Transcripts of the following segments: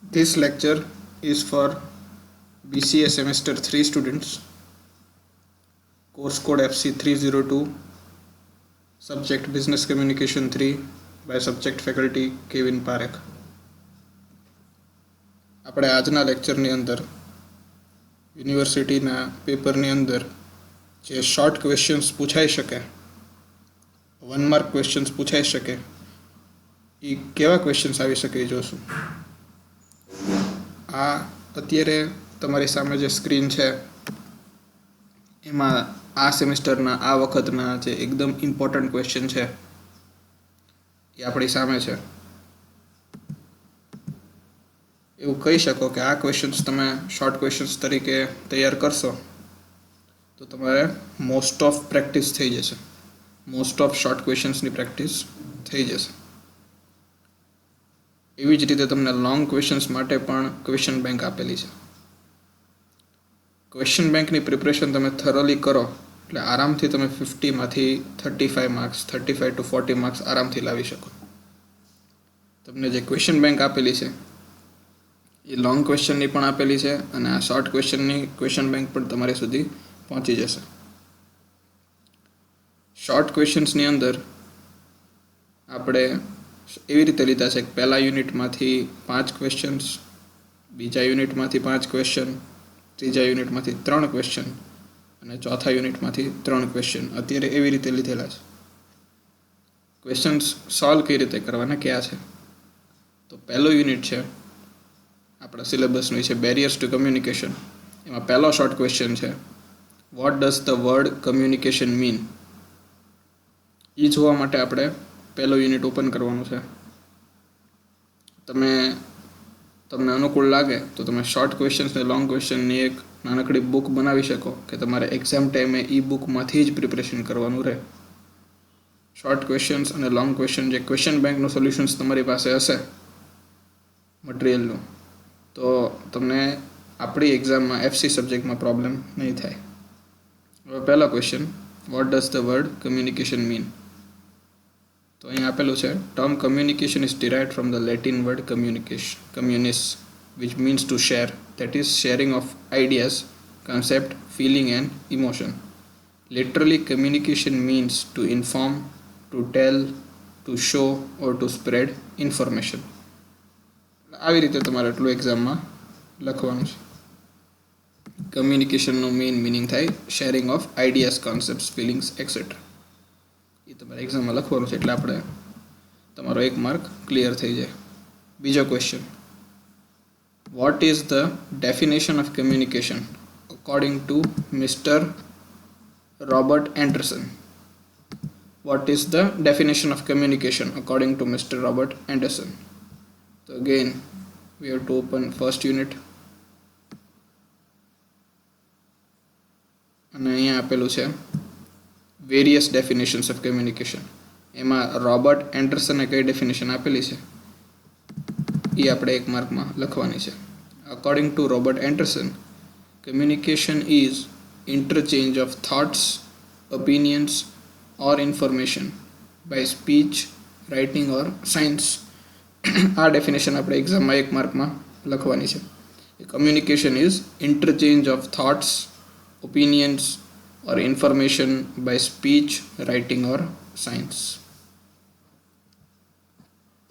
This lecture is for BCA Semester 3 students, course code FC302, subject Business Communication 3 by subject faculty Kevin Parekh. આપણે આજના લેક્ચરની અંદર યુનિવર્સિટીના પેપરની અંદર જે શોર્ટ ક્વેશ્ચન્સ પૂછાઈ શકે, 1 માર્ક ક્વેશ્ચન્સ પૂછાઈ શકે, એ કેવા ક્વેશ્ચન્સ આવી શકે એ જોશું. આ અત્યારે તમારી સામે જે સ્ક્રીન છે એમાં આ સેમિસ્ટરના આ વખતના જે એકદમ ઇમ્પોર્ટન્ટ ક્વેશ્ચન છે એ આપણી સામે છે. એવું કહી શકો કે આ ક્વેશ્ચન્સ તમે શોર્ટ ક્વેશ્ચન્સ તરીકે તૈયાર કરશો તો તમારે મોસ્ટ ઓફ પ્રેક્ટિસ થઈ જશે, મોસ્ટ ઓફ શોર્ટ ક્વેશ્ચન્સની પ્રેક્ટિસ થઈ જશે. એવી જ રીતે તમને લોંગ ક્વેશ્ચન્સ માટે પણ ક્વેશ્ચન બેંક આપેલી છે. ક્વેશ્ચન બેંકની પ્રિપરેશન તમે થરોલી કરો એટલે આરામથી તમે 50માંથી 35 માર્ક્સ, 35 to 40 માર્ક્સ આરામથી લાવી શકો. તમને જે ક્વેશ્ચન બેંક આપેલી છે એ લોંગ ક્વેશ્ચનની પણ આપેલી છે અને આ શોર્ટ ક્વેશ્ચનની ક્વેશ્ચન બેંક પણ તમારી સુધી પહોંચી જશે. શોર્ટ ક્વેશ્ચન્સની અંદર આપણે એવી રીતે લીધા છે કે પહેલા યુનિટમાંથી 5 ક્વેશ્ચન્સ, બીજા યુનિટમાંથી 5 ક્વેશ્ચન, ત્રીજા યુનિટમાંથી 3 ક્વેશ્ચન અને ચોથા યુનિટમાંથી 3 ક્વેશ્ચન અત્યારે એવી રીતે લીધેલા છે. ક્વેશ્ચન્સ સોલ્વ કઈ રીતે કરવાના કયા છે? તો પહેલો યુનિટ છે આપણા સિલેબસનું, છે બેરિયર્સ ટુ કમ્યુનિકેશન. એમાં પહેલો શોર્ટ ક્વેશ્ચન છે, what does the word communication mean? એ જોવા માટે આપણે પહેલો યુનિટ ઓપન કરવાનું છે. તમને અનુકૂળ લાગે તો તમે શોર્ટ ક્વેશ્ચન્સ ને લોંગ ક્વેશ્ચનની એક નાનકડી બુક બનાવી શકો કે તમારે એક્ઝામ ટાઈમે એ બુકમાંથી જ પ્રિપરેશન કરવાનું રહે. શોર્ટ ક્વેશ્ચન્સ અને લોંગ ક્વેશ્ચન જે ક્વેશ્ચન બેંકનું સોલ્યુશન્સ તમારી પાસે હશે મટીરિયલનું, તો તમને આપણી એક્ઝામમાં એફસી સબ્જેક્ટમાં પ્રોબ્લેમ નહીં થાય. હવે પહેલો question, vote does the word communication mean? તો અહીં આપેલું છે, term communication is derived from the Latin word communis, which means to share, that is sharing of ideas, concept, feeling and emotion. Literally, communication means to inform, to tell, to show or to spread information. આવી રીતે તમારે એટલું એક્ઝામમાં લખવાનું છે. કમ્યુનિકેશનનું main meaning થાય sharing of ideas, concepts, feelings etcetera. એ તમારે એક્ઝામમાં લખવાનું છે એટલે આપણે તમારો 1 માર્ક ક્લિયર થઈ જાય. બીજો question, what is the definition of communication according to Mister Robert Anderson? What is the definition of communication according to Mister Robert Anderson? તો again we have to open first unit અને અહીંયા આપેલું છે various definitions of communication. એમાં Robert એન્ડરસને કઈ definition આપેલી છે એ આપણે 1 માર્કમાં લખવાની છે. According to Robert Anderson, communication is interchange of thoughts, opinions or information by speech, writing or science. આ ડેફિનેશન આપણે એક્ઝામમાં 1 માર્કમાં લખવાની છે. Communication is interchange of thoughts, opinions or information by speech, writing or science.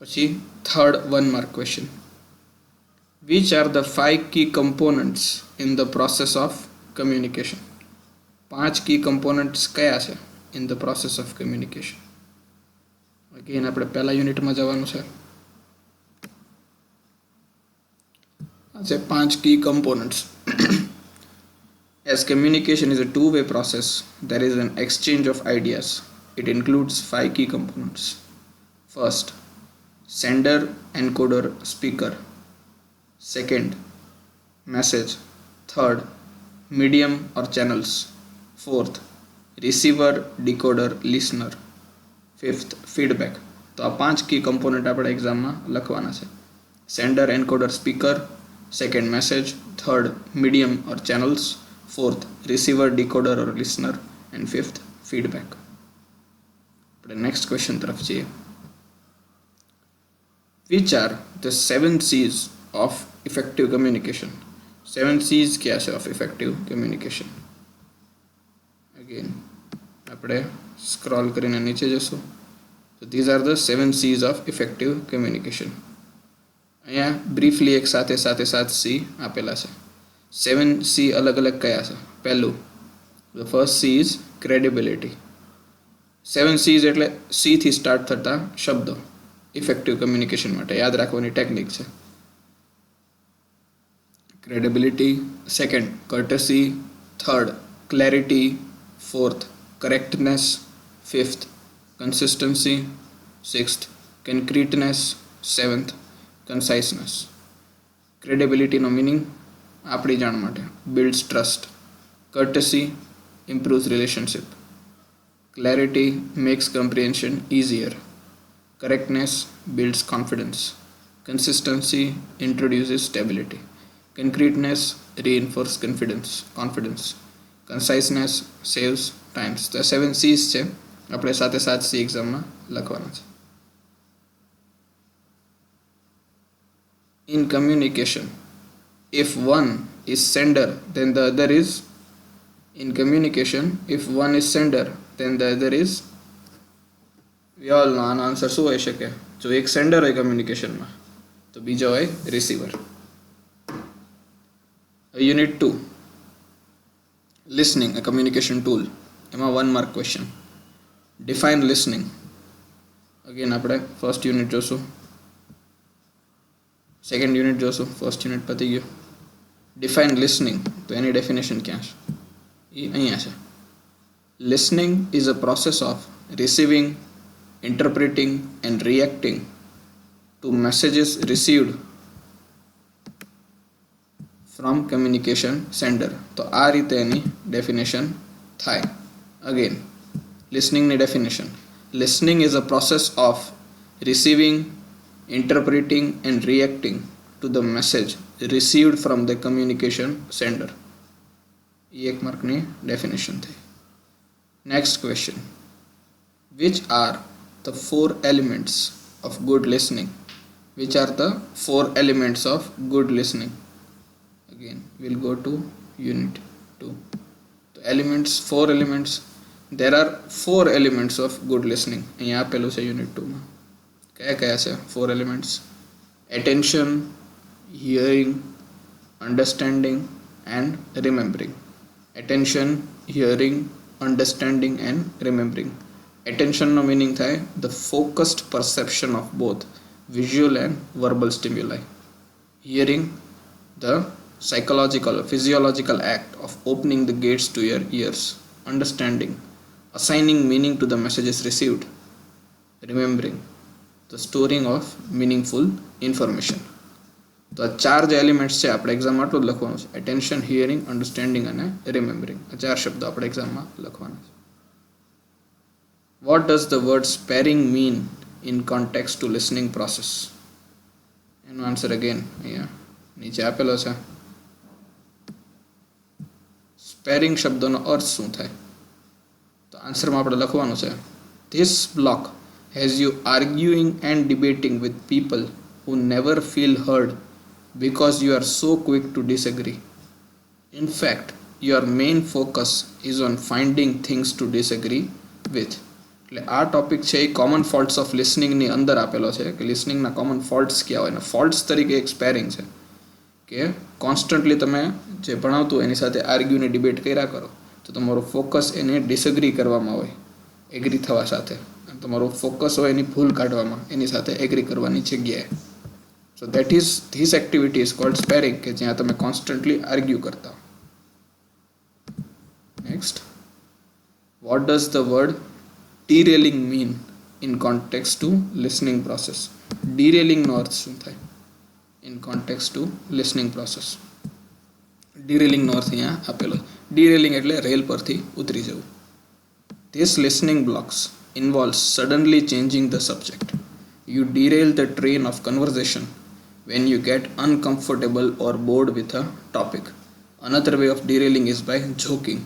પછી third 1 mark question, which are the 5 key components in the process of communication? 5 key components કયા છે in the process of communication? again આપણે પહેલા યુનિટમાં જવાનું છે. આ છે 5 key components. As communication is a two-way process, there is an exchange of ideas. It includes 5 key components. First, sender, encoder, speaker. Second, message. Third, medium or channels. Fourth, receiver, decoder, listener. Fifth, feedback. તો આ 5 key component આપણે એક્ઝામમાં લખવાના છે. Sender, encoder, speaker. Second, message. Third, medium or channels. Fourth, receiver, decoder or listener. And fifth, feedback. Next question तरफ जइए. Which are the 7 C's of effective communication. 7 C's क्या છે of effective communication? Again આપણે scroll કરીને નીચે જશું. So these are the 7 C's of effective communication. અહીંયા briefly એક સાથે 7 C આપેલા છે. 7 C અલગ અલગ કયા છે? પહેલું, the first C is credibility. 7 C's એટલે C થી સ્ટાર્ટ થતા શબ્દો ઇફેક્ટિવ કમ્યુનિકેશન માટે યાદ રાખવાની ટેકનિક છે. Credibility, second courtesy, third clarity, fourth correctness, fifth consistency, sixth concreteness, seventh conciseness. ક્રેડિબિલિટીનો મિનિંગ આપણી જાણ માટે builds trust, courtesy improves relationship, clarity makes comprehension easier, correctness builds confidence, consistency introduces stability, concreteness reinforces confidence, conciseness saves times. તો 7 C's છે, આપણે સાથે 7 C એક્ઝામમાં લખવાના છે. In communication, if one is sender then the other is in communication if one is sender then the other is we all know આનો answer શું હોઈ શકે? જો એક સેન્ડર હોય કમ્યુનિકેશનમાં તો બીજો હોય receiver. Unit 2 listening, a communication tool. એમાં 1 mark question. Define listening. Again આપણે ફર્સ્ટ યુનિટ જોશું, સેકન્ડ યુનિટ જોશું. ફર્સ્ટ યુનિટ પતી ગયો. ડિફાઇન લિસનિંગ, તો એની ડેફિનેશન ક્યાં છે? એ અહીંયા છે. Listening is a process of receiving, interpreting and reacting to messages received from communication sender. તો આ રીતે એની ડેફિનેશન થાય. અગેન લિસનિંગની definition, listening is a process of receiving, interpreting and reacting to the message received from the communication sender. એ 1 માર્કની definition થઈ. Next question, which are the 4 elements of good listening? Which are the 4 elements of good listening? Again we'll go to unit 2. The elements, 4 elements. There are 4 elements of good listening. અહીંયા આપેલું છે unit 2 માં. કયા કયા છે 4 elements? Attention, hearing, understanding and remembering. Attention, hearing, understanding and remembering. Attention no meaning થાય the focused perception of both visual and verbal stimuli. Hearing, the psychological or physiological act of opening the gates to your ears. Understanding, assigning meaning to the messages received. Remembering, the storing of meaningful information. તો આ 4 જે elements છે આપણે એક્ઝામમાં આટલું જ લખવાનું છે. એટેન્શન, હિયરિંગ, અન્ડરસ્ટેન્ડિંગ અને રિમેમ્બરિંગ. આ 4 શબ્દો આપણે એક્ઝામમાં લખવાના છે. What does the word sparing mean in context to listening process? એનો આન્સર અગેન અહીંયા નીચે આપેલો છે. સ્પેરિંગ શબ્દનો અર્થ શું થાય? તો આન્સરમાં આપણે લખવાનું છે, This block has you arguing and debating with people who never feel heard because you are so quick to disagree. In fact, your main focus is on finding things to disagree with. એટલે આ topic છે એ common faults of લિસનિંગની અંદર આપેલો છે કે લિસનિંગના common faults કયા હોય. અને ફોલ્ટ્સ તરીકે એક સ્પેરિંગ છે કે કોન્સ્ટન્ટલી તમે જે ભણાવતું એની સાથે આર્ગ્યુને ડિબેટ કર્યા કરો તો તમારો ફોકસ એને ડિસએગ્રી કરવામાં હોય એગ્રી થવા સાથે, અને તમારો ફોકસ હોય એની ભૂલ કાઢવામાં એની સાથે એગ્રી કરવાની જગ્યાએ. So that is this activity is called sparring, કે જ્યાં તમે કોન્સ્ટન્ટલી આર્ગ્યુ કરતા હો. Next, what does the word derailing mean in context to listening process? Derailing નો અર્થ શું થાય in context to listening process? derailing નો અર્થ અહીંયા આપેલો. derailing એટલે રેલ પરથી ઉતરી જવું. This listening blocks involves suddenly changing the subject. You derail the train of conversation when you get uncomfortable or bored with a topic. Another way of derailing is by joking.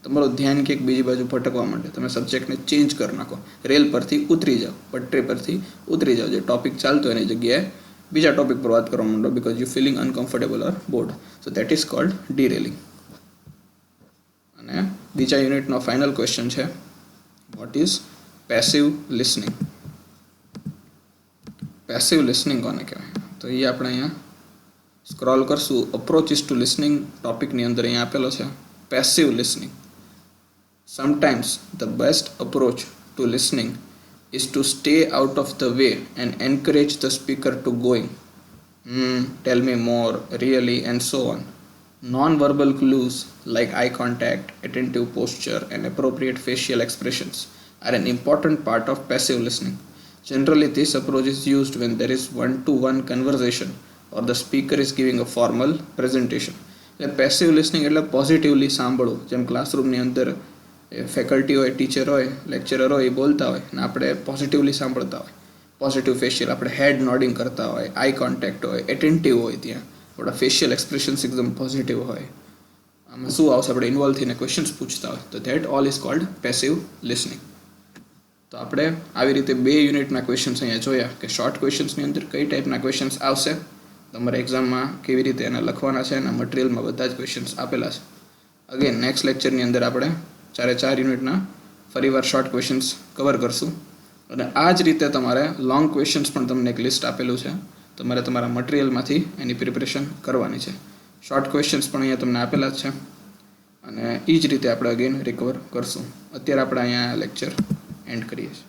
તમારું ધ્યાન ક્યાંક બીજી બાજુ ભટકવા માંડે, તમે સબ્જેક્ટને ચેન્જ કરી નાખો, rail પરથી ઉતરી જાઓ, પટરી પરથી ઉતરી જાઓ, જે ટોપિક ચાલતો એની જગ્યાએ બીજા ટોપિક પર વાત કરવા માંડો because you feeling uncomfortable or bored, so that is called derailing. અને બીજા યુનિટનો ફાઇનલ ક્વેશ્ચન છે, what is passive listening? Passive listening કોને કહેવાય? તો એ આપણે અહીંયા સ્ક્રોલ કરશું, અપ્રોચીસ ટુ લિસનિંગ ટોપિકની અંદર અહીંયા આપેલો છે passive listening. Sometimes the best approach to listening is to stay out of the way and encourage the speaker to going, tell me more, really, and so on. Non-verbal clues like eye contact, attentive posture, and appropriate facial expressions are an important part of passive listening. Generally, this approach is used when there is one-to-one conversation or the speaker is giving a formal presentation. એટલે passive listening એટલે positively સાંભળવું. જેમ ક્લાસરૂમની અંદર faculty હોય, teacher હોય, lecturer હોય, એ બોલતા હોય ને આપણે પોઝિટિવલી સાંભળતા હોય. પોઝિટિવ ફેશિયલ, આપણે હેડ નોડિંગ કરતા હોય, આઈ કોન્ટેક્ટ હોય, એટેન્ટિવ હોય, ત્યાં આપણા ફેશિયલ એક્સપ્રેશન્સ એકદમ પોઝિટિવ હોય. આમાં શું આવશે, આપણે ઇન્વોલ્વ થઈને ક્વેશ્ચન્સ પૂછતા હોય, તો that all is called passive listening. તો આપણે આવી રીતે 2 યુનિટના ક્વેશ્ચન્સ અહીંયા જોયા કે શોર્ટ ક્વેશ્ચન્સની અંદર કઈ ટાઈપના ક્વેશ્ચન્સ આવશે, તમારે એક્ઝામમાં કેવી રીતે એને લખવાના છે, અને મટીરિયલમાં બધા જ ક્વેશ્ચન્સ આપેલા છે. અગેન નેક્સ્ટ લેક્ચરની અંદર આપણે 4 યુનિટના ફરીવાર શોર્ટ ક્વેશ્ચન્સ કવર કરશું. અને આ જ રીતે તમારે લોંગ ક્વેશ્ચન્સ પણ તમને એક લિસ્ટ આપેલું છે, તમારે તમારા મટીરિયલમાંથી એની પ્રિપરેશન કરવાની છે. શોર્ટ ક્વેશ્ચન્સ પણ અહીંયા તમને આપેલા જ છે, અને એ જ રીતે આપણે અગેન રિકવર કરશું. અત્યારે આપણે અહીંયા લેક્ચર એન્ડ કરીએ છીએ.